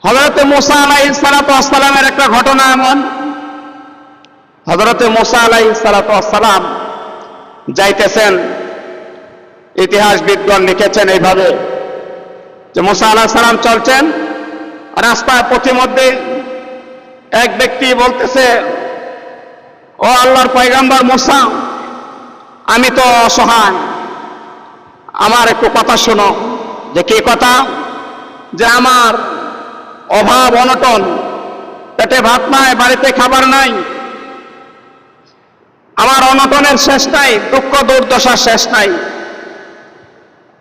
হযরত মুসা আলাইহিস সালাতু ওয়াস সালামের একটা ঘটনা এমন, হযরত মুসা আলাইহিস সালাতু ওয়াস সালাম যাইতেছেন, ইতিহাসবিদগণ লিখেছেন এইভাবে যে মুসা আলাইহিস সালাম চলছেন, রাস্তায় পথিমধ্যে এক ব্যক্তি বলতেছে, ও আল্লাহর পয়গম্বর মুসা, আমি তো অসহায়, আমার একটু কথা শোনো। যে কি কথা? যে আমার অভাব অনটন, পেটে ভাত নাই, বাড়িতে খাবার নাই, আমার অনটনের শেষ নাই, দুঃখ দুর্দশার শেষ নাই।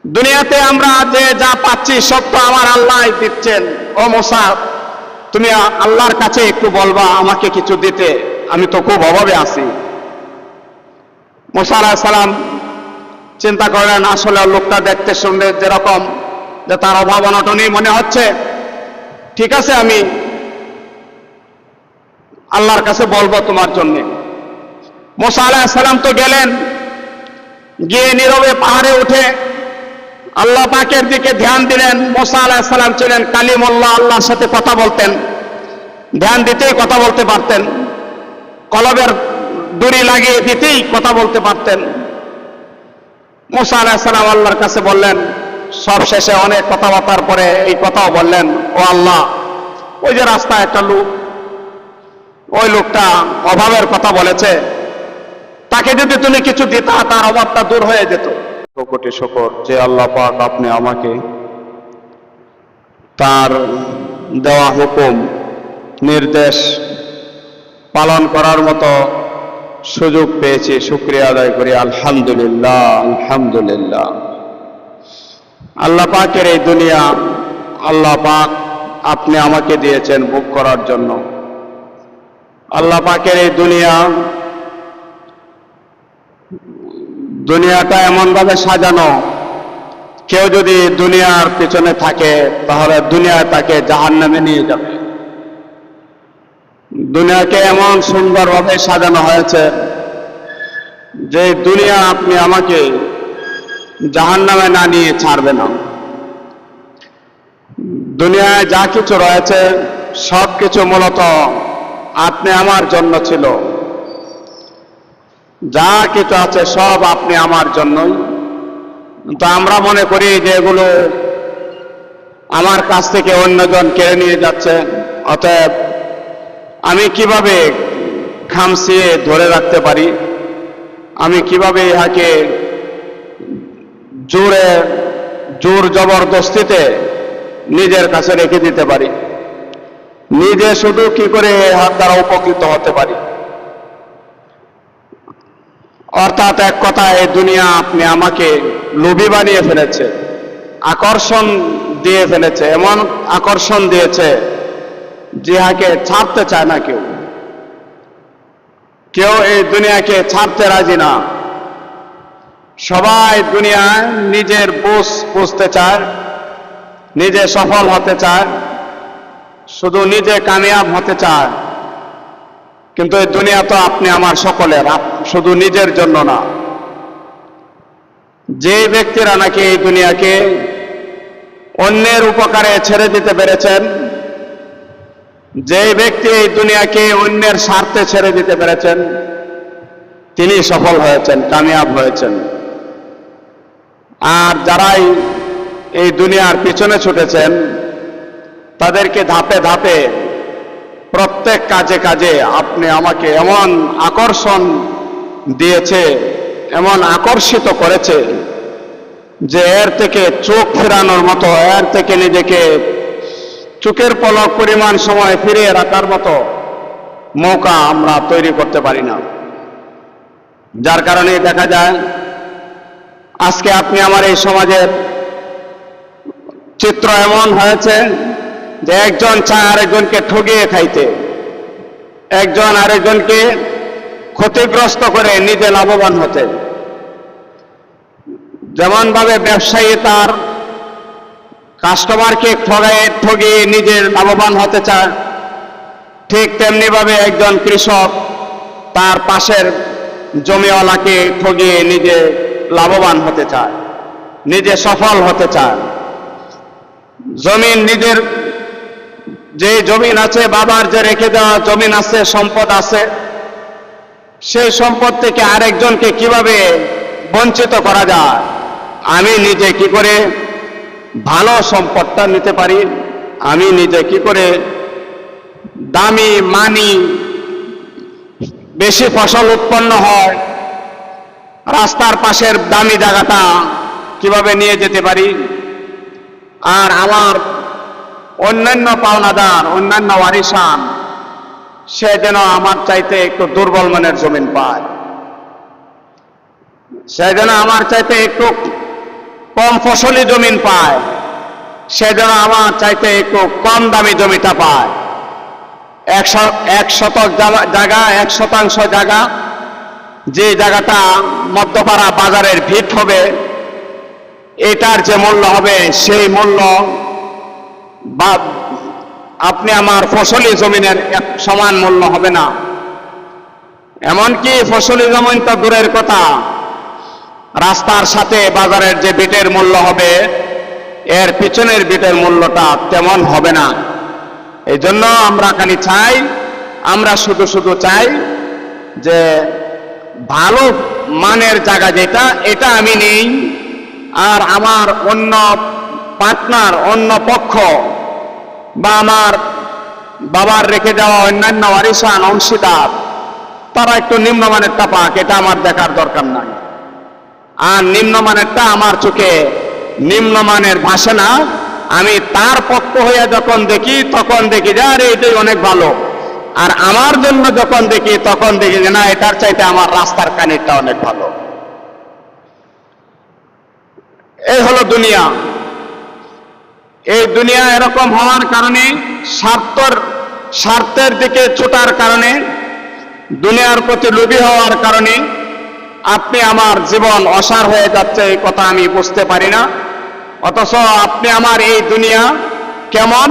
দুনিয়াতে আমরা যে যা পাচ্ছি সব তো আমার আল্লাহ দিচ্ছেন। ও মুসা, তুমি আল্লাহর কাছে একটু বলবা আমাকে কিছু দিতে, আমি তো খুব অভাবে আছি। মুসা আলাইহিস সালাম চিন্তা করলেন, আসলে লোকটা দেখতে শুনলে যেরকম, যে তার অভাব অনটনই মনে হচ্ছে, ঠিক আছে আমি আল্লাহর কাছে বলবো তোমার জন্য। মুসা আলাইহিস সালাম তো গেলেন, গিয়ে নীরবে পাহাড়ে উঠে আল্লাহ পাকের দিকে ধ্যান দিলেন। মুসা আলাইহিস সালাম ছিলেন কালিমুল্লাহ, আল্লাহর সাথে কথা বলতেন, ধ্যান দিতেই কথা বলতে পারতেন, কলবের দড়ি লাগিয়ে দিতেই কথা বলতে পারতেন। মুসা আলাইহিস সালাম আল্লাহর কাছে বললেন, সব শেষে অনেক কথাবার্তার পরে এই কথাও বললেন, ও আল্লাহ, ওই যে রাস্তায় একটা লোক, ওই লোকটা অভাবের কথা বলেছে, তাকে যদি তুমি কিছু দিতা তার অভাবটা দূর হয়ে যেত। কোটি শুকর যে আল্লাহ পাক আপনি আমাকে তার দেওয়া হুকুম নির্দেশ পালন করার মতো সুযোগ পেয়েছি, শুকরিয়া আদায় করি। আলহামদুলিল্লাহ, আলহামদুলিল্লাহ। আল্লাহ পাকের এই দুনিয়া আল্লাহ পাক আপনি আমাকে দিয়েছেন ভোগ করার জন্য। আল্লাহ পাকের এই দুনিয়াটা এমনভাবে সাজানো, কেউ যদি দুনিয়ার পিছনে থাকে তাহলে দুনিয়া তাকে জাহান্নামে নিয়ে যাবে। দুনিয়াকে এমন সুন্দরভাবে সাজানো হয়েছে যে দুনিয়া আপনি আমাকে জাহান্নামে না নিয়ে ছাড়বে না। দুনিয়ায় যা কিছু রয়েছে সব কিছু মূলত আপনি আমার জন্য ছিল। যা কিছু আছে সব আপনি আমার জন্যই। তো আমরা মনে করি যে এগুলো আমার কাছ থেকে অন্যজন কেড়ে নিয়ে যাচ্ছে, অতএব আমি কিভাবে খামচিয়ে ধরে রাখতে পারি, আমি কিভাবে ইহাকে জোর জবরদস্তিতে নিজের কাছে রেখে দিতে পারি, নিজে শুধু কি করে হাত দ্বারা উপকৃত হতে পারি। অর্থাৎ এক কথায় এই দুনিয়া আপনি আমাকে লোভী বানিয়ে ফেলেছে, আকর্ষণ দিয়ে ফেলেছে, এমন আকর্ষণ দিয়েছে যাহাকে ছাড়তে চায় না কেউ। কেউ এই দুনিয়াকে ছাড়তে রাজি না। সবাই দুনিয়ায় নিজের বুঝতে চায়, নিজে সফল হতে চায়, শুধু নিজে কামিয়াব হতে চায়। কিন্তু এই দুনিয়া তো আপনি আমার সকলের, শুধু নিজের জন্য না। যে ব্যক্তিরা নাকি এই দুনিয়াকে অন্যের উপকারে ছেড়ে দিতে পেরেছেন, যে ব্যক্তি এই দুনিয়াকে অন্যের স্বার্থে ছেড়ে দিতে পেরেছেন, তিনি সফল হয়েছেন, কামিয়াব হয়েছেন। আর যারাই এই দুনিয়ার পিছনে ছুটেছেন, তাদেরকে ধাপে ধাপে প্রত্যেক কাজে কাজে আপনি আমাকে এমন আকর্ষণ দিয়েছে, এমন আকর্ষিত করেছে যে এর থেকে চোখ ফেরানোর মতো, এর থেকে নিজেকে চোখের পলক পরিমাণ সময় ফিরিয়ে রাখার মতো মৌকা আমরা তৈরি করতে পারি না। যার কারণে দেখা যায় আজকে আপনি আমার এই সমাজের চিত্র এমন হয়েছে যে একজন চায় আরেকজনকে ঠগিয়ে খাইতে, একজন আরেকজনকে ক্ষতিগ্রস্ত করে নিজে লাভবান হতে। যেমন ভাবে ব্যবসায়ী তার কাস্টমারকে ঠগিয়ে নিজে লাভবান হতে চায়, ঠিক তেমনি ভাবে একজন কৃষক তার পাশের জমিওয়ালাকে ঠগিয়ে নিজে লাভবান হতে চায়, নিজে সফল হতে চায়। জমিন নিজের যে জমিন আছে, বাবার যে রেখে দেওয়া জমিন আছে, সম্পদ আছে, সেই সম্পদ থেকে আরেকজনকে কিভাবে বঞ্চিত করা যায়, আমি নিজে কি করে ভালো সম্পদটা নিতে পারি, আমি নিজে কি করে দামি মানি বেশি ফসল উৎপন্ন হয়, রাস্তার পাশের দামি জায়গাটা কিভাবে নিয়ে যেতে পারি, আর আমার অন্যান্য পাওনাদার, অন্যান্য ওয়ারিসান সে যেন আমার চাইতে একটু দুর্বল মানের জমিন পায়, সে যেন আমার চাইতে একটু কম ফসলি জমিন পায়, সে যেন আমার চাইতে একটু কম দামি জমিটা পায়। 100 জায়গা, 1% জায়গা, যে জায়গাটা মধ্যপাড়া বাজারের ভিট হবে, এটার যে মূল্য হবে সেই মূল্য বা আপনি আমার ফসলি জমিনের এক সমান মূল্য হবে না। এমনকি ফসলি জমিন তো দূরের কথা, রাস্তার সাথে বাজারের যে বিটের মূল্য হবে, এর পিছনের বিটের মূল্যটা তেমন হবে না। এই জন্য আমরা খালি চাই, আমরা শুধু চাই যে ভালো মানের জায়গা যেটা, এটা আমি নেই, আর আমার অন্য পার্টনার, অন্য পক্ষ বা আমার বাবার রেখে যাওয়া অন্যান্য ওয়ারিসান, অংশীদার, তারা একটু নিম্নমানেরটা পাক, এটা আমার দেখার দরকার নাই। আর নিম্নমানেরটা আমার চোখে নিম্নমানের ভাসে না, আমি তার পক্ষ হয়ে যখন দেখি তখন দেখি যে আরে এটাই অনেক ভালো, আর আমার জন্য যখন দেখি তখন দেখি যে না, এটার চাইতে আমার রাস্তার কানিরটা অনেক ভালো। এই হলো দুনিয়া। এই দুনিয়া এরকম হওয়ার কারণে, স্বার্থের দিকে ছোটার কারণে, দুনিয়ার প্রতি লোভী হওয়ার কারণে আপনি আমার জীবন অসার হয়ে যাচ্ছে, এই কথা আমি বুঝতে পারি না। অথচ আপনি আমার এই দুনিয়া কেমন,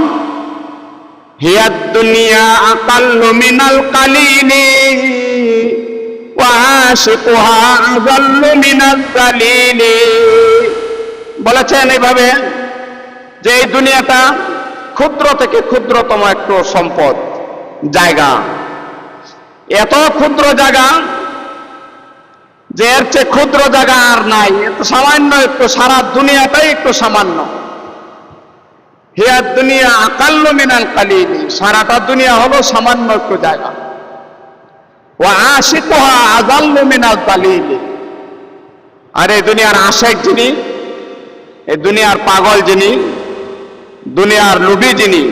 হিয়াদ দুনিয়া আকাল্লু মিনাল কালিলি ওয়া আশিকুহা আযাল্লু মিনাজ যালিলি, বলেছেন এইভাবে যে এই দুনিয়াটা ক্ষুদ্র থেকে ক্ষুদ্রতম একটু সম্পদ, জায়গা, এত ক্ষুদ্র জায়গা যে এর চেয়ে ক্ষুদ্র জায়গা আর নাই, একটু সামান্য, একটু সারা দুনিয়াটাই একটু সামান্য। হিয়াদ দুনিয়া আকাল্লু মিনাল কালিলি, সারাটা দুনিয়া হলো সামান্য একটু জায়গা। ওয়া আশিকুহা আযাল্লু মিনাল যালিলি, আর এই দুনিয়ার আশিক যিনি, এই দুনিয়ার পাগল যিনি, দুনিয়ার লোভী যিনি,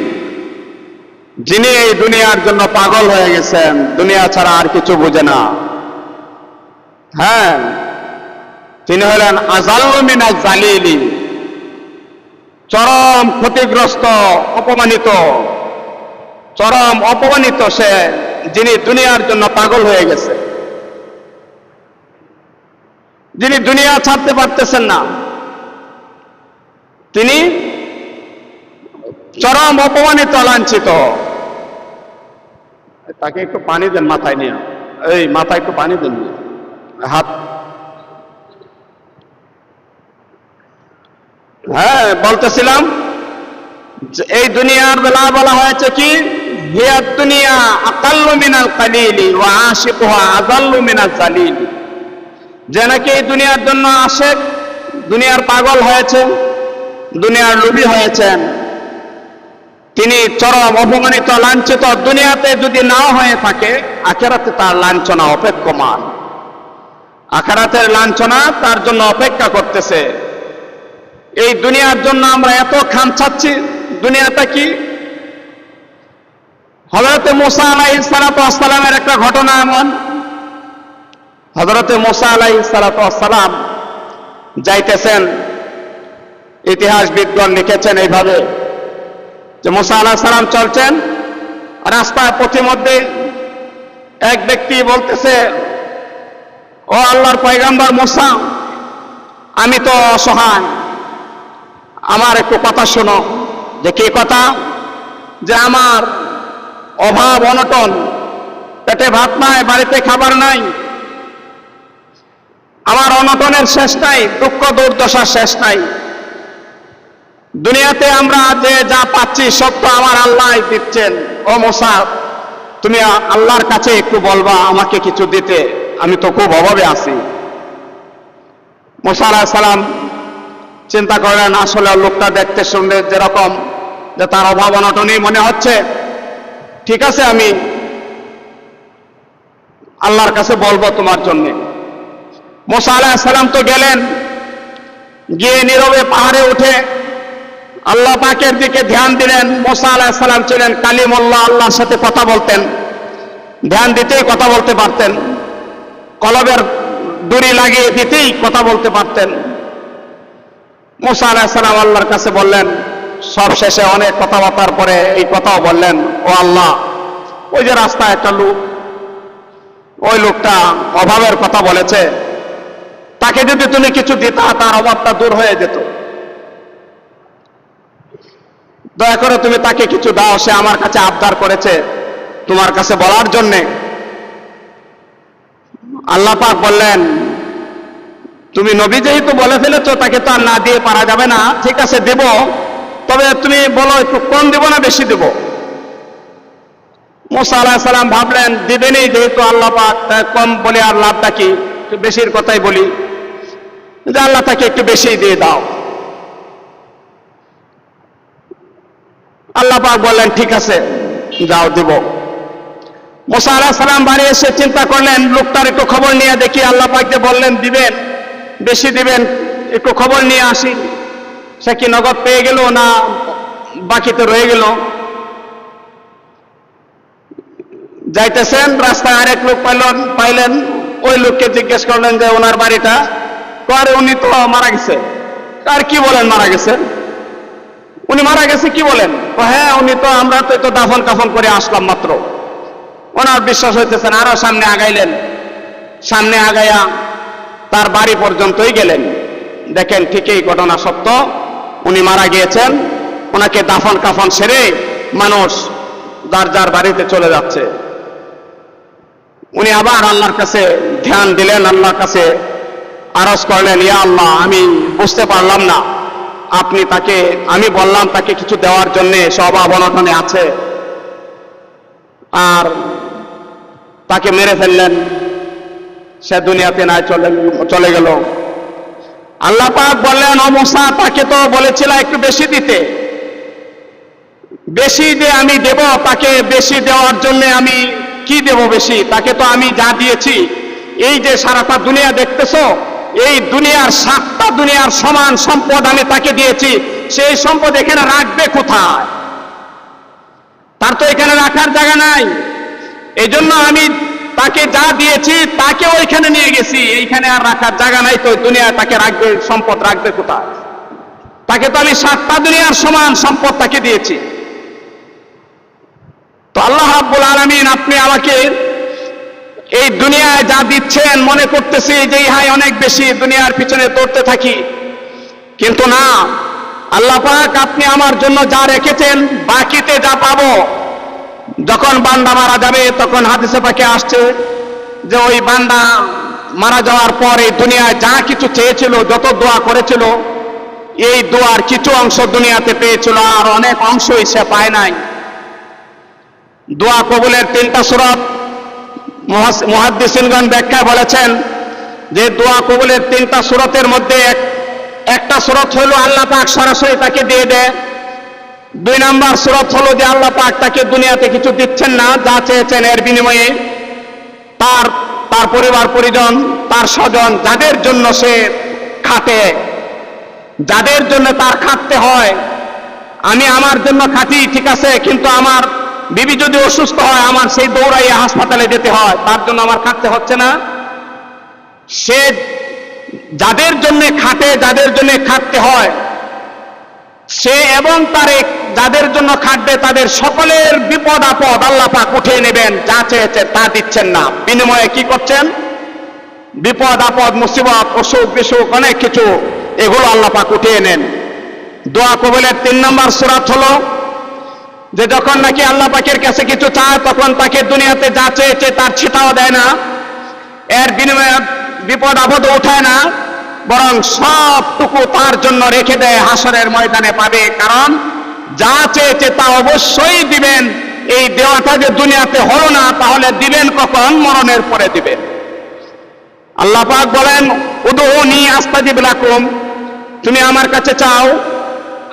যিনি এই দুনিয়ার জন্য পাগল হয়ে গেছেন, দুনিয়া ছাড়া আর কিছু বুঝে না, হ্যাঁ, তিনি হলেন আযাল্লু মিনাজ যালিলি, চরম ক্ষতিগ্রস্ত, অপমানিত, চরম অপমানিত সে, যিনি দুনিয়ার জন্য পাগল হয়ে গেছে, যিনি দুনিয়া ছাড়তে পারতেছেন না, তিনি চরম অপমানিত, লাঞ্ছিত। তাকে একটু পানি দেন মাথায় নিয়ে, এই মাথায় একটু পানি দেন, হাত, হ্যাঁ, বলতেছিলাম এই দুনিয়ার বেলা বলা হয়েছে কি, হিয়াদ দুনিয়া আকাল্লু মিনাল কালিলি ওয়া আশিকুহা আযাল্লু মিনাজ যালিলি, যে নাকি এই দুনিয়ার জন্য আশিক, দুনিয়ার পাগল হয়েছে, দুনিয়ার লোভী হয়েছেন, তিনি চরম অপমানিত, লাঞ্ছিত। দুনিয়াতে যদি নাও হয়ে থাকে, আখিরাতে তার লাঞ্ছনা অপেক্ষমান, আখিরাতের লাঞ্ছনা তার জন্য অপেক্ষা করতেছে। এই দুনিয়ার জন্য আমরা এত খামচাচ্ছি, দুনিয়াটা কি? হযরতে মুসা আলাইহিস সালাতু ওয়াস সালামের একটা ঘটনা এমন, হযরতে মুসা আলাইহিস সালাতু ওয়াস সালাম যাইতেছেন, ইতিহাসবিদগণ লিখেছেন এইভাবে যে মুসা আলাইহিস সালাম চলছেন, রাস্তার পথিমধ্যে এক ব্যক্তি বলতেছে, ও আল্লাহর পয়গম্বর মুসা, আমি তো অসহায়, আমার একটু কথা শোনো। যে কি কথা? যে আমার অভাব অনটন, পেটে ভাত নাই, বাড়িতে খাবার নাই, আমার অনটনের শেষ নাই, দুঃখ দুর্দশার শেষ নাই। দুনিয়াতে আমরা যে যা পাচ্ছি সব তো আমার আল্লাহ দিচ্ছেন। ও মুসা, তুমি আল্লাহর কাছে একটু বলবা আমাকে কিছু দিতে, আমি তো খুব অভাবে আছি। মুসা আলাইহিস সালাম চিন্তা করলেন, আসলে লোকটা দেখতে শুনলে যেরকম যে তার অভাব অনটনই মনে হচ্ছে, ঠিক আছে আমি আল্লাহর কাছে বলবো তোমার জন্য। মুসা আলাইহিস সালাম তো গেলেন, গিয়ে নীরবে পাহাড়ে উঠে আল্লাহ পাকের দিকে ধ্যান দিলেন। মুসা আলাইহিস সালাম ছিলেন কালিমুল্লাহ, আল্লাহর সাথে কথা বলতেন, ধ্যান দিতেই কথা বলতে পারতেন, কলবের দড়ি লাগিয়ে দিতেই কথা বলতে পারতেন। মুসা আলাইহিস সালাম আল্লাহর কাছে বললেন, সব শেষে অনেক কথাবার্তার পরে এই কথাও বললেন, ও আল্লাহ, ওই যে রাস্তায় একটা লোক, ওই লোকটা অভাবের কথা বলেছে, তাকে যদি তুমি কিছু দিতা তার অভাবটা দূর হয়ে যেত, দয়া করে তুমি তাকে কিছু দাও, সে আমার কাছে আবদার করেছে তোমার কাছে বলার জন্যে। আল্লাহ পাক বললেন, তুমি নবী যেহেতু বলে ফেলেছো তাকে তো আর না দিয়ে পারা যাবে না, ঠিক আছে দেব, তবে তুমি বলো একটু কম দেব না বেশি দেব। মুসা আলাইহিস সালাম ভাবলেন দিবেনই, যেহেতু আল্লাহ পাক, কম বলে আর লাভটা কি, একটু বেশির কথাই বলি, যে আল্লাহ তাকে একটু বেশি দিয়ে দাও। আল্লাহ পাক বললেন ঠিক আছে যাও দিব। মুসা আলাইহিস সালাম বাড়ি এসে চিন্তা করলেন, লোকটার একটু খবর নিয়ে দেখি, আল্লাহ পাক যে বললেন দিবেন, বেশি দিবেন, একটু খবর নিয়ে আসি, সে কি নগদ পেয়ে গেল না বাকিতে রয়ে গেল। যাইতেছেন, রাস্তায় আরেক লোক পাইলেন, ওই লোককে জিজ্ঞেস করলেন যে ওনার বাড়িটা, আরে উনি তো মারা গেছে। আর কি বলেন মারা গেছে? উনি মারা গেছে কি বলেন? হ্যাঁ উনি তো, আমরা তো দাফন কাফন করে আসলাম মাত্র। ওনার বিশ্বাস হইতেছেন, আরো সামনে আগাইলেন, সামনে আগাইয়া তার বাড়ি পর্যন্তই গেলেন, দেখেন ঠিকই ঘটনা সত্য, উনি মারা গিয়েছেন। ওনাকে দাফন কাফন সেরে মানুষ যার যার বাড়িতে চলে যাচ্ছে। উনি আবার আল্লাহর কাছে ধ্যান দিলেন, আল্লাহর কাছে আরজ করলেন, ইয়া আল্লাহ, আমি বুঝতে পারলাম না, আপনি তাকে, আমি বললাম তাকে কিছু দেওয়ার জন্য, সব অবনটনে আছে, আর তাকে মেরে ফেললেন, সে দুনিয়াতে নাই চলে গেল। আল্লাহ পাক বললেন, ও মুসা, তাকে তো বলেছিল একটু বেশি দিতে, বেশি দিয়ে আমি দেব, তাকে বেশি দেওয়ার জন্য আমি কি দেব বেশি? তাকে তো আমি যা দিয়েছি, এই যে সারাটা দুনিয়া দেখতেছো, এই দুনিয়ার 7টা দুনিয়ার সমান সম্পদ আমি তাকে দিয়েছি, সেই সম্পদ এখানে রাখবে কোথায়? তার তো এখানে রাখার জায়গা নাই। এই জন্য আমি তাকে যা দিয়েছি তাকে ওইখানে নিয়ে গেছি, এইখানে আর রাখার জায়গা নাই, তো দুনিয়া তাকে রাখবে, সম্পদ রাখবে কোথায়? তাকে তো আমি 7টা দুনিয়ার সমান সম্পদ তাকে দিয়েছি। তো আল্লাহ রাব্বুল আলামিন, আপনি আমাকে এই দুনিয়ায় যা দিচ্ছেন মনে করতেছি যে হাই অনেক বেশি, দুনিয়ার পিছনে দৌড়তে থাকি, কিন্তু না আল্লাহ পাক, আপনি আমার জন্য যা রেখেছেন বাকিতে যা পাবো, যখন বান্দা মারা যাবে তখন হাদিসে পাকে আসছে যে ওই বান্দা মারা যাওয়ার পর এই দুনিয়ায় যা কিছু চেয়েছিল, যত দোয়া করেছিল, এই দোয়ার কিছু অংশ দুনিয়াতে পেয়েছিল, আর অনেক অংশই সে পায় নাই। দোয়া কবুলের 3টা সূরত মুহাদ্দিসিনগণ ব্যাখ্যায় বলেছেন যে দোয়া কবুলের 3টা সূরতের মধ্যে একটা সূরত হলো আল্লাহ পাক সরাসরি তাকে দিয়ে দেয়। 2 নাম্বার সূরত হলো যে আল্লাহ পাক তাকে দুনিয়াতে কিছু দিচ্ছেন না, যা চেয়েছেন এর বিনিময়ে তার পরিবার পরিজন, তার স্বজন, যাদের জন্য সে খাটে, যাদের জন্য তার খাটতে হয়। আমি আমার জন্য খাটি ঠিক আছে, কিন্তু আমার বিবি যদি অসুস্থ হয়, আমার সেই দৌড়াইয়া হাসপাতালে যেতে হয়, তার জন্য আমার খাটতে হচ্ছে না। সে যাদের জন্য খাটে, যাদের জন্য খাটতে হয়, সে এবং তার যাদের জন্য খাটবে তাদের সকলের বিপদ আপদ আল্লাহ পাক উঠিয়ে নেবেন, যা চেয়েছে তা দিচ্ছেন না, বিনিময়ে কি করছেন? বিপদ আপদ, মুসিবত, অসুখ বিসুখ, অনেক কিছু, এগুলো আল্লাহ পাক উঠিয়ে নেন। দোয়া কবুলের 3 নম্বর সূরত হলো যে যখন নাকি আল্লাহ পাকের কাছে কিছু চায়, তখন তাকে দুনিয়াতে যা চেয়েছে তার ছিটাও দেয় না, এর বিনিময়ে বিপদ আপদ ওঠায় না, বরং সবটুকু তার জন্য রেখে দেয় হাসরের ময়দানে পাবে। কারণ যা চেয়েছে তা অবশ্যই দিবেন। এই দেওয়াটা যে দুনিয়াতে হলো না, তাহলে দিবেন কখন? মরণের পরে দিবেন। আল্লাহ পাক বলেন, উদউনি আস্তাজিব লাকুম, তুমি আমার কাছে চাও,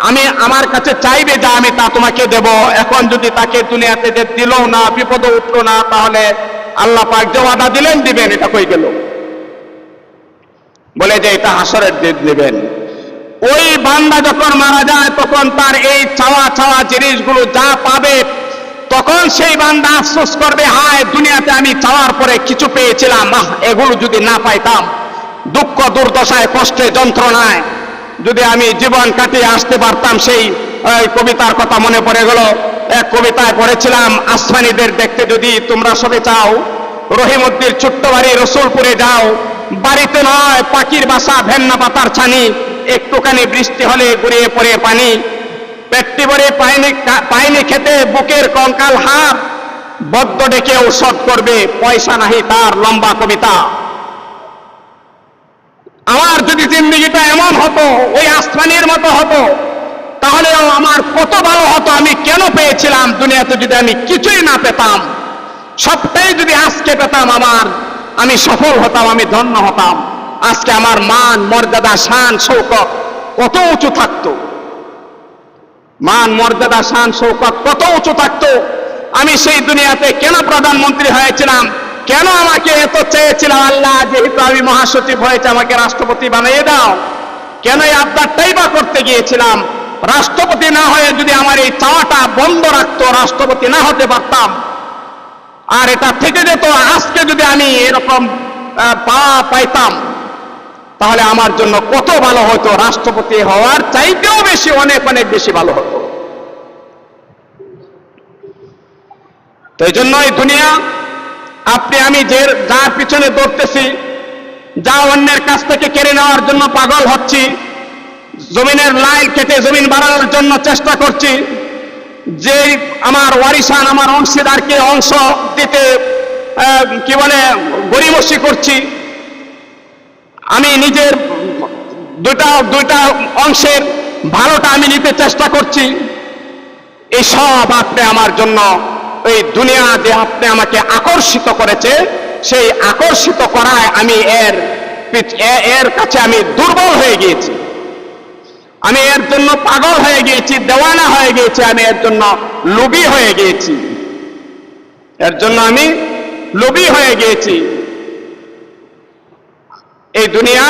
আমি আমার কাছে চাইবে যা আমি তা তোমাকে দেব। এখন যদি তাকে দুনিয়াতে যে দিল না, বিপদে উঠলো না, তাহলে আল্লাহ পাক যে ওয়াদা দিলেন দিবেন, এটা কই গেল? বলে যে এটা হাসরের দিন দিবেন। ওই বান্দা যখন মারা যায় তখন তার এই চাওয়া চাওয়া জিনিসগুলো যা পাবে, তখন সেই বান্দা আফসোস করবে, হায় দুনিয়াতে আমি চাওয়ার পরে কিছু পেয়েছিলাম, এগুলো যদি না পাইতাম, দুঃখ দুর্দশায় কষ্টে যন্ত্রণায় যদি আমি জীবন কাটিয়ে আসতে পারতাম। সেই কবিতার কথা মনে পড়ে গেল। এক কবিতায় পড়েছিলাম, আসমানিদের দেখতে যদি তোমরা সবে চাও, রহিমউদ্দির ছোট্ট বাড়ি রসুলপুরে যাও, বাড়িতে নয় পাখির বাসা, ভেন্না পাতার ছানি, একটুখানি বৃষ্টি হলে গড়িয়ে পড়ে পানি, পেটটি ভরে পাইনি খেতে বুকের কঙ্কাল হার, বদ্ধ ডেকে ঔষধ করবে পয়সা নাহি তার। লম্বা কবিতা। আমার যদি জিন্দেগিটা এমন হতো, ওই আসমানের মতো হতো, তাহলেও আমার কত ভালো হতো। আমি কেন পেয়েছিলাম দুনিয়াতে যদি আমি কিছুই না পেতাম? সবটাই যদি আজকে পেতাম, আমি সফল হতাম, আমি ধন্য হতাম। আজকে আমার মান মর্যাদা শান শৌকত কত উঁচু থাকতো, মান মর্যাদা শান শৌকত কত উঁচু থাকতো। আমি সেই দুনিয়াতে কেন প্রধানমন্ত্রী হয়েছিলাম? কেন আমাকে এত চেয়েছিলাম আল্লাহ, যেহেতু আমি মহাসচিব হয়েছে আমাকে রাষ্ট্রপতি বানিয়ে দাও? কেন এই আবদারটাই বা করতে গিয়েছিলাম? রাষ্ট্রপতি না হয়ে যদি আমার এই চাওয়াটা বন্ধ রাখতো, রাষ্ট্রপতি না হতে পারতাম, আর এটা থেকে যেত, আজকে যদি আমি এরকম পাইতাম, তাহলে আমার জন্য কত ভালো হতো। রাষ্ট্রপতি হওয়ার চাইতেও বেশি, অনেক অনেক বেশি ভালো হতো। তো এই জন্য এই দুনিয়া, আপনি আমি যার পিছনে দৌড়তেছি, যা অন্যের কাছ থেকে কেড়ে নেওয়ার জন্য পাগল হচ্ছি, জমিনের লাইন কেটে জমিন বাড়ানোর জন্য চেষ্টা করছি, যে আমার ওয়ারিসান আমার অংশীদারকে অংশ দিতে কি বলে গড়িমসি করছি, আমি নিজের দুইটা অংশের ভালোটা আমি নিতে চেষ্টা করছি, এসব আপনি আমার জন্য এই দুনিয়া যে আপনি আমাকে আকর্ষিত করেছে, সেই আকর্ষিত করায় আমি এর কাছে আমি দুর্বল হয়ে গিয়েছি, আমি এর জন্য পাগল হয়ে গিয়েছি, দেওয়ানা হয়ে গিয়েছি, আমি এর জন্য লোভী হয়ে গিয়েছি, এর জন্য আমি লোভী হয়ে গিয়েছি। এই দুনিয়া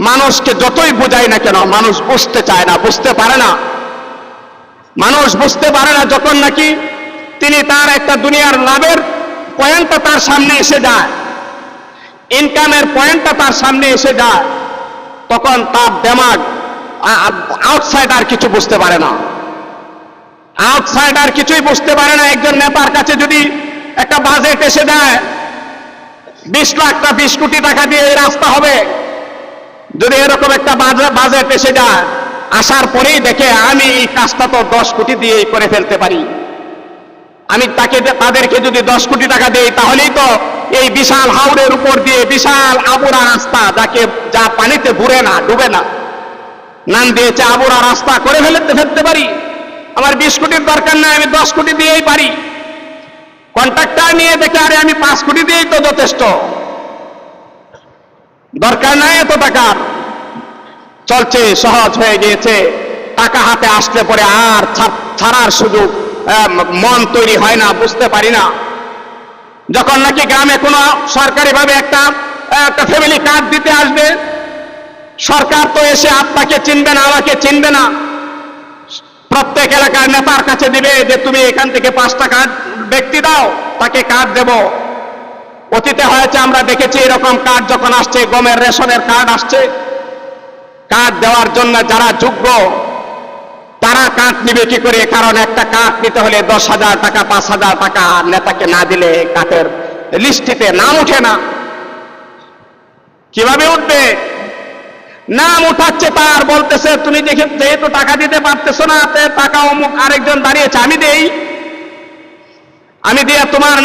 মানুষকে যতই বোঝাই না কেন, মানুষ বুঝতে চায় না, বুঝতে পারে না। মানুষ বুঝতে পারে না যখন নাকি তিনি তার একটা দুনিয়ার লাভের পয়েন্টটা তার সামনে এসে যায়, ইনকামের পয়েন্টটা তার সামনে এসে যায়, তখন তার দিমাগ আউটসাইড আর কিছু বুঝতে পারে না, আউটসাইড আর কিছুই বুঝতে পারে না। একজন নেতার কাছে যদি একটা বাজেট এসে যায়, 20 লাখ 20 কোটি টাকা দিয়ে এই রাস্তা হবে, যদি এরকম একটা বাজেট এসে যায়, আসার পরেই দেখে আমি এই কাজটা তো 10 কোটি দিয়েই করে ফেলতে পারি, আমি তাদেরকে যদি 10 কোটি টাকা দিই, তাহলেই তো এই বিশাল হাওড়ের উপর দিয়ে বিশাল আবুরা রাস্তা, যা পানিতে ঘুরে না, ডুবে না, নাম দিয়েছে আবুরা রাস্তা, করে ফেলতে পারি। আমার 20 কোটির দরকার নাই, আমি 10 কোটি দিয়েই পারি। কন্ট্রাক্টর নিয়ে দেখে, আরে আমি 5 কোটি দিয়েই তো যথেষ্ট, দরকার নাই এত টাকার। চলছে, সহজ হয়ে গিয়েছে। টাকা হাতে আসলে পরে আর ছাড়ার সুযোগ মন তৈরি হয় না, বুঝতে পারি না। যখন নাকি গ্রামে কোনো সরকারিভাবে একটা ফ্যামিলি কার্ড দিতে আসবে, সরকার তো এসে আপনাকে চিনবে না, আমাকে চিনবে না, প্রত্যেক এলাকার নেতার কাছে দিবে যে তুমি এখান থেকে 5টা কার্ড ব্যক্তি দাও, তাকে কার্ড দেব। অতীতে হয়েছে, আমরা দেখেছি এরকম কার্ড যখন আসছে, গমের রেশনের কার্ড আসছে, কার্ড দেওয়ার জন্য যারা যোগ্য তারা কার্ড নিবে কি করে? কারণ একটা কার্ড নিতে হলে 10,000 টাকা 5,000 টাকা, আর নেতাকে না দিলে কার্ডের লিস্টিতে নাম উঠে না। কিভাবে উঠবে? নাম উঠাচ্ছে, তার বলতেছে তুমি যেহেতু টাকা দিতে পারতেছো না, টাকা অমুক আরেকজন দাঁড়িয়েছে, আমি দিয়ে তোমার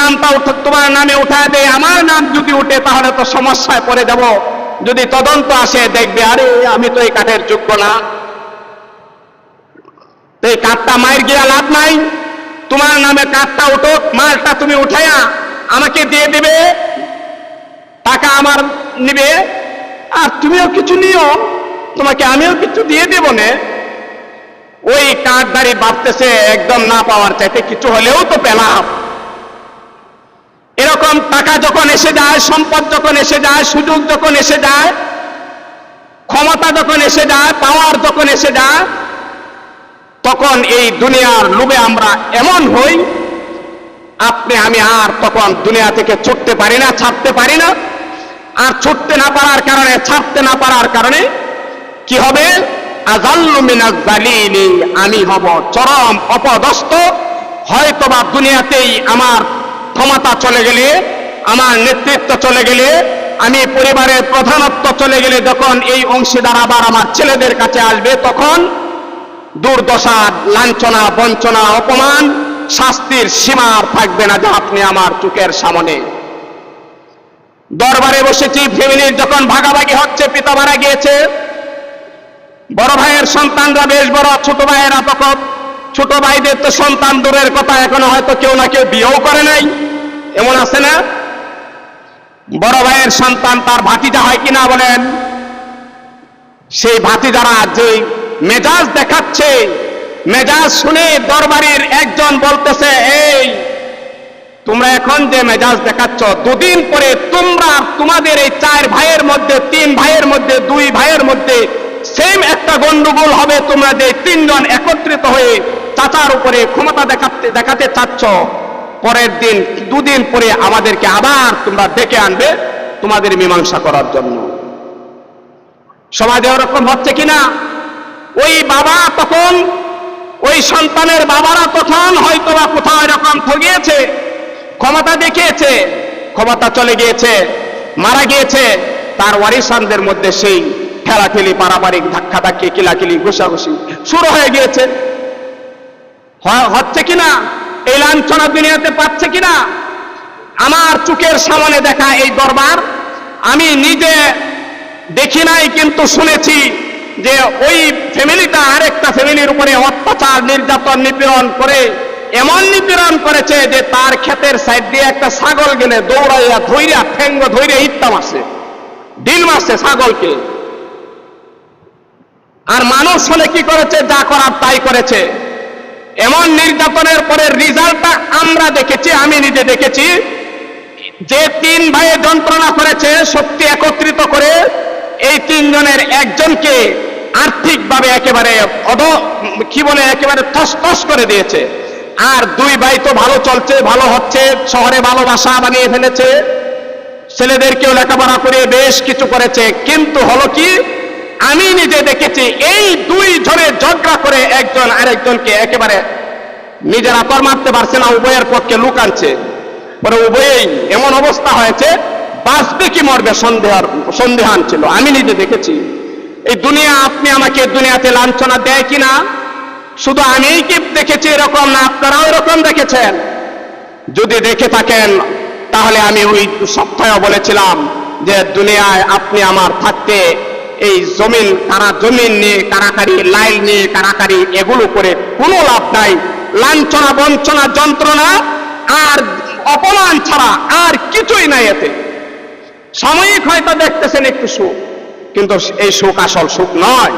নামে উঠায় দেই। আমার নাম যদি উঠে তাহলে তো সমস্যায় পড়ে যাব, যদি তদন্ত আসে দেখবে আরে আমি তো এই কাঠের যোগ্য না, তো এই কাঠটা মায়ের গিয়া লাভ নাই, তোমার নামে কাঠটা উঠুক, মালটা তুমি উঠাইয়া আমাকে দিয়ে দেবে, টাকা আমার নিবে, আর তুমিও কিছু নিও, তোমাকে আমিও কিছু দিয়ে দেব না। ওই কাঠদারি ভাবতেছে একদম না পাওয়ার চাইতে কিছু হলেও তো পেলাম। এরকম টাকা যখন এসে যায়, সম্পদ যখন এসে যায়, সুযোগ যখন এসে যায়, ক্ষমতা যখন এসে যায়, পাওয়ার যখন এসে যায়, তখন এই দুনিয়ার লোভে আমরা এমন হই, আপনি আমি আর তখন দুনিয়া থেকে ছুটতে পারি না, ছাড়তে পারি না। আর ছুটতে না পারার কারণে, ছাড়তে না পারার কারণে কি হবে? আযাল্লু মিনাজ যালিলি, আমি হব চরম অপদস্থ। হয়তোবা দুনিয়াতেই আমার ক্ষমতা চলে গেলে, আমার নেতৃত্ব চলে গেলে, আমি পরিবারের প্রধানত্ব চলে গেলে, যখন এই অংশীদার আবার আমার ছেলেদের কাছে আসবে, তখন দুর্দশা, লাঞ্ছনা, বঞ্চনা, অপমান, শাস্তির সীমা আর থাকবে না, যা আপনি আমার চোখের সামনে। দরবারে বসেছি, ফ্যামিলির যখন ভাগাভাগি হচ্ছে, পিতা মারা গিয়েছে, বড় ভাইয়ের সন্তানরা বেশ বড়, ছোট ভাইয়েরা তখন, ছোট ভাইদের তো সন্তান দূরের কথা, এখনো হয়তো কেউ না কেউ বিয়েও করে নাই, এমন আছে না? বড় ভাইয়ের সন্তান তার ভাতিজা হয় কিনা বলেন? সেই ভাতিজারা যে মেজাজ দেখাচ্ছে, মেজাজ শুনে দরবারের একজন বলতেছে, এই তোমরা এখন যে মেজাজ দেখাচ্ছ, দুদিন পরে তোমরা তোমাদের এই 4 ভাইয়ের মধ্যে, 3 ভাইয়ের মধ্যে, 2 ভাইয়ের মধ্যে সেম একটা গন্ডগোল হবে। তোমরা যে 3 জন একত্রিত হয়ে চাচার উপরে ক্ষমতা দেখাতে চাচ্ছ, পরের দিন 2 দিন পরে আমাদেরকে আবার তোমরা ডেকে আনবে তোমাদের মীমাংসা করার জন্য। সমাজে ওরকম হচ্ছে কিনা? ওই বাবা তখন, ওই সন্তানের বাবারা তখন হয়তোবা কোথাও এরকম ঠগিয়েছে, ক্ষমতা দেখিয়েছে, ক্ষমতা চলে গিয়েছে, মারা গিয়েছে, তার ওয়ারিসানদের মধ্যে সেই ঠেলাঠেলি, পারাপারিক, ধাক্কাধাক্কি, কিলাকিলি, ঘুষাঘুষি শুরু হয়ে গিয়েছে। হচ্ছে কিনা? এই লাঞ্ছনা দুনিয়াতে পাচ্ছে কিনা? আমার চোখের সামনে দেখা এই দরবার, আমি নিজে দেখি নাই, কিন্তু শুনেছি যে ওই ফ্যামিলিটা আরেকটা ফ্যামিলির উপরে অত্যাচার, নির্যাতন, নিপীড়ন করে, এমন নিপীড়ন করেছে যে তার ক্ষেতের সাইড দিয়ে একটা ছাগল গেলে দৌড়াইয়া ধৈর্যা, ঠেঙ্গ ধৈর্যা ইত্যা মারছে, ডিল মারছে ছাগলকে। আর মানুষ হলে কি করেছে? যা করার তাই করেছে। এমন নির্যাতনের পরে রেজাল্টটা আমরা দেখেছি, আমি নিজে দেখেছি, যে 3 ভাইয়ে যন্ত্রণা করেছে শক্তি একত্রিত করে, এই 3 জনের একজনকে আর্থিকভাবে একেবারে একেবারে তসতস করে দিয়েছে। আর 2 ভাই তো ভালো চলছে, ভালো হচ্ছে, শহরে ভালো বাসা বানিয়ে ফেলেছে, ছেলেদেরকেও লেখাপড়া করে বেশ কিছু করেছে। কিন্তু হলো কি, আমি নিজে দেখেছি এই 2 জনে ঝগড়া করে একজন আরেকজনকে একেবারে নিজেরা তর মারতে পারছে না, উভয়ের পক্ষে লোক আনছে, পরে উভয়েই এমন অবস্থা হয়েছে, বাঁচবে কি মরবে সন্দেহান ছিল। আমি নিজে দেখেছি। এই দুনিয়া আপনি আমাকে দুনিয়াতে লাঞ্ছনা দেয় কিনা শুধু আমিই কি দেখেছি এরকম, না আপনারাও এরকম দেখেছেন? যদি দেখে থাকেন তাহলে আমি ওই সপ্তাহে বলেছিলাম যে দুনিয়ায় আপনি আমার থাকতে এই জমিন নিয়ে কারাকারি, লাইল নিয়ে কারাকারি, এগুলো করে কোনো লাভ নাই। লাঞ্ছনা, বঞ্চনা, যন্ত্রণা আর অপমান ছাড়া আর কিছুই নাই এতে। সাময়িক হয়তো দেখতেছেন একটু সুখ, কিন্তু এই সুখ আসল সুখ নয়।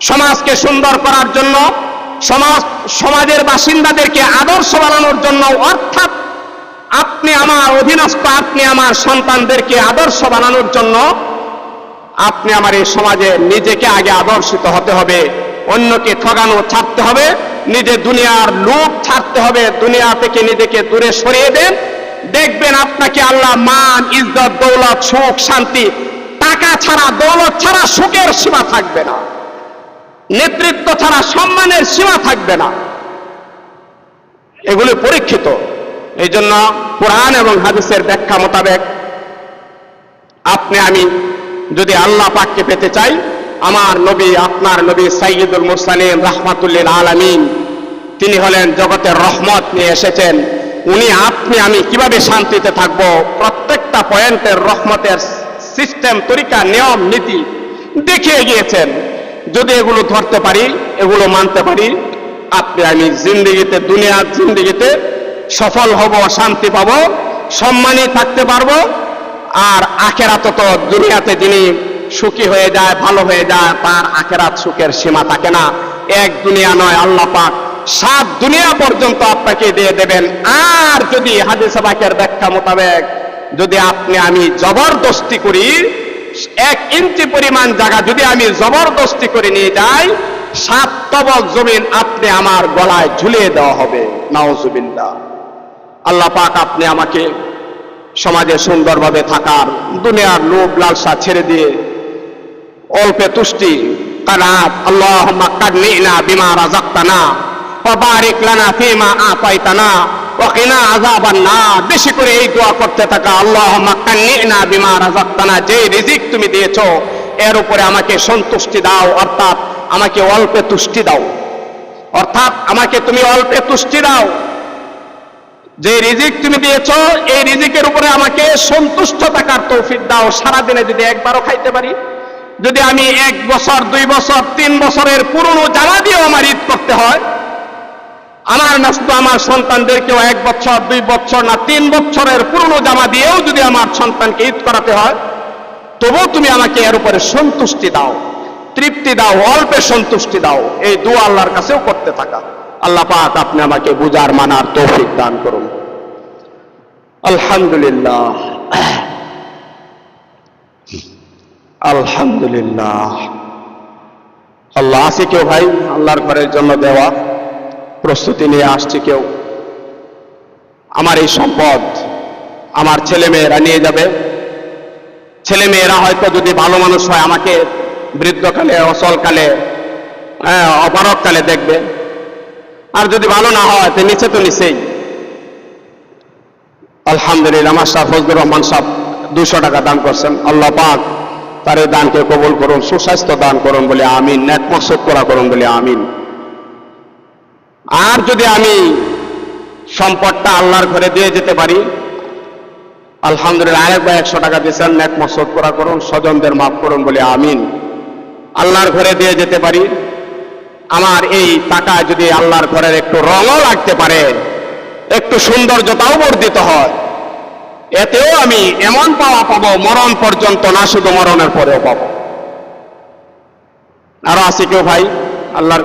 সমাজকে সুন্দর করার জন্য, সমাজের বাসিন্দাদেরকে আদর্শ বানানোর জন্য, অর্থাৎ আপনি আমার অধীনস্থ, আপনি আমার সন্তানদেরকে আদর্শ বানানোর জন্য আপনি আমার এই সমাজে নিজেকে আগে আদর্শিত হতে হবে, অন্যকে ঠগানো ছাড়তে হবে, নিজে দুনিয়ার লোভ ছাড়তে হবে, দুনিয়া থেকে নিজেকে দূরে সরিয়ে দেন। দেখবেন আপনাকে আল্লাহ মান, ইজ্জত, দৌলত, সুখ, শান্তি, টাকা ছাড়া, দৌলত ছাড়া সুখের সীমা থাকবে না, নেতৃত্ব ছাড়া সম্মানের সীমা থাকবে না। এগুলি পরীক্ষিত। এই জন্য কোরআন এবং হাদিসের ব্যাখ্যা মোতাবেক আপনি আমি যদি আল্লাহ পাককে পেতে চাই, আমার নবী, আপনার নবী সাইয়্যিদুল মুরসালিন রাহমাতুল্লিল আলামিন, তিনি হলেন জগতের রহমত নিয়ে এসেছেন। উনি, আপনি আমি কিভাবে শান্তিতে থাকবো, প্রত্যেকটা পয়েন্টের রহমতের সিস্টেম, তরিকা, নিয়ম, নীতি দেখিয়ে গিয়েছেন। যদি এগুলো ধরতে পারি, এগুলো মানতে পারি, আপনি আমি জিন্দেগিতে, দুনিয়ার জিন্দেগিতে সফল হব, শান্তি পাবো, সম্মানী থাকতে পারবো। আর আখেরাত তো দুনিয়াতে যিনি সুখী হয়ে যায়, ভালো হয়ে যায়, তার আখেরাত সুখের সীমা থাকে না। এক দুনিয়া নয়, আল্লাহ পাক 7 দুনিয়া পর্যন্ত আপনাকে দিয়ে দেবেন। আর যদি হাদিস পাকের ব্যাখ্যা মোতাবেক যদি আপনি আমি জবরদস্তি করি, 1 ইঞ্চি পরিমাণ জায়গা যদি আমি জবরদস্তি করে নিয়ে যাই, 7 তবক জমিন আপনি আমার গলায় ঝুলিয়ে দেওয়া হবে। নাউজুবিল্লাহ। আল্লাহ পাক আপনি আমাকে সমাজে সুন্দরভাবে থাকার, দুনিয়ার লোভ লালসা ছেড়ে দিয়ে অল্পে তুষ্টি, কানাত, আল্লাহুম্মা কান্নিনা বিমা রাযাকতানা ওয়া বারিক লানা ফীমা আতাইতানা ওয়া কিনা আযাবান নার। বেশি করে এই দোয়া করতে থাকা, আল্লাহুম্মা কান্নিনা বিমা রাযাকতানা, যে রিজিক তুমি দিয়েছো এর উপরে আমাকে সন্তুষ্টি দাও, অর্থাৎ আমাকে অল্পে তুষ্টি দাও, অর্থাৎ আমাকে তুমি অল্পে তুষ্টি দাও। যে রিজিক তুমি দিয়েছো এই রিজিকের উপরে আমাকে সন্তুষ্ট থাকার তৌফিক দাও। সারাদিনে যদি একবারও খাইতে পারি, যদি আমি 1 বছর 2 বছর 3 বছরের পুরনো জামা দিয়েও আমার ঈদ করতে হয়, আমার নষ্ট আমার সন্তানদেরকেও 1 বছর 2 বছর না 3 বছরের পুরনো জামা দিয়েও যদি আমার সন্তানকে ঈদ করাতে হয়, তবুও তুমি আমাকে এর উপরে সন্তুষ্টি দাও, তৃপ্তি দাও, অল্পে সন্তুষ্টি দাও। এই দোয়া আল্লাহর কাছেও করতে থাকা। আল্লাহ পাক আপনি আমাকে বুঝার মানার তৌফিক দান করুন। আলহামদুলিল্লাহ, আলহামদুলিল্লাহ। আল্লাহ আছে কেউ ভাই আল্লাহর ঘরের জন্য দেওয়া প্রস্তুতি নিয়ে আসছে কেউ? আমার এই সম্পদ আমার ছেলে মেয়েরা নিয়ে যাবে। ছেলে মেয়েরা হয়তো যদি ভালো মানুষ হয় আমাকে বৃদ্ধকালে, অচলকালে, অপারককালে দেখবে। আর যদি ভালো না হয় তো নিচে তো নিচেই। আলহামদুলিল্লাহ, আমার শাহ ফজলুর রহমান সাহেব 200 টাকা দান করছেন। আল্লাহ পাক তার এই দানকে কবুল করুন, সুস্বাস্থ্য দান করুন বলে আমিন, নেক মকসদ করা করুন বলে আমিন। আর যদি আমি সম্পদটা আল্লাহর ঘরে দিয়ে যেতে পারি, আলহামদুলিল্লাহ, আরেকবার 100 টাকা দিয়েছেন, নেক মকসদ করা করুন, স্বজনদের মাফ করুন বলে আমিন। আল্লাহর ঘরে দিয়ে যেতে পারি, আমার এই টাকা যদি আল্লাহর ঘরের একটু রঙও লাগতে পারে, একটু সৌন্দর্যতাও বর্ধিত হয়, এতেও আমি এমন পাওয়া পাবো মরণ পর্যন্ত না, শুধু মরণের পরেও পাবো। আরো আছে কেউ ভাই আল্লাহর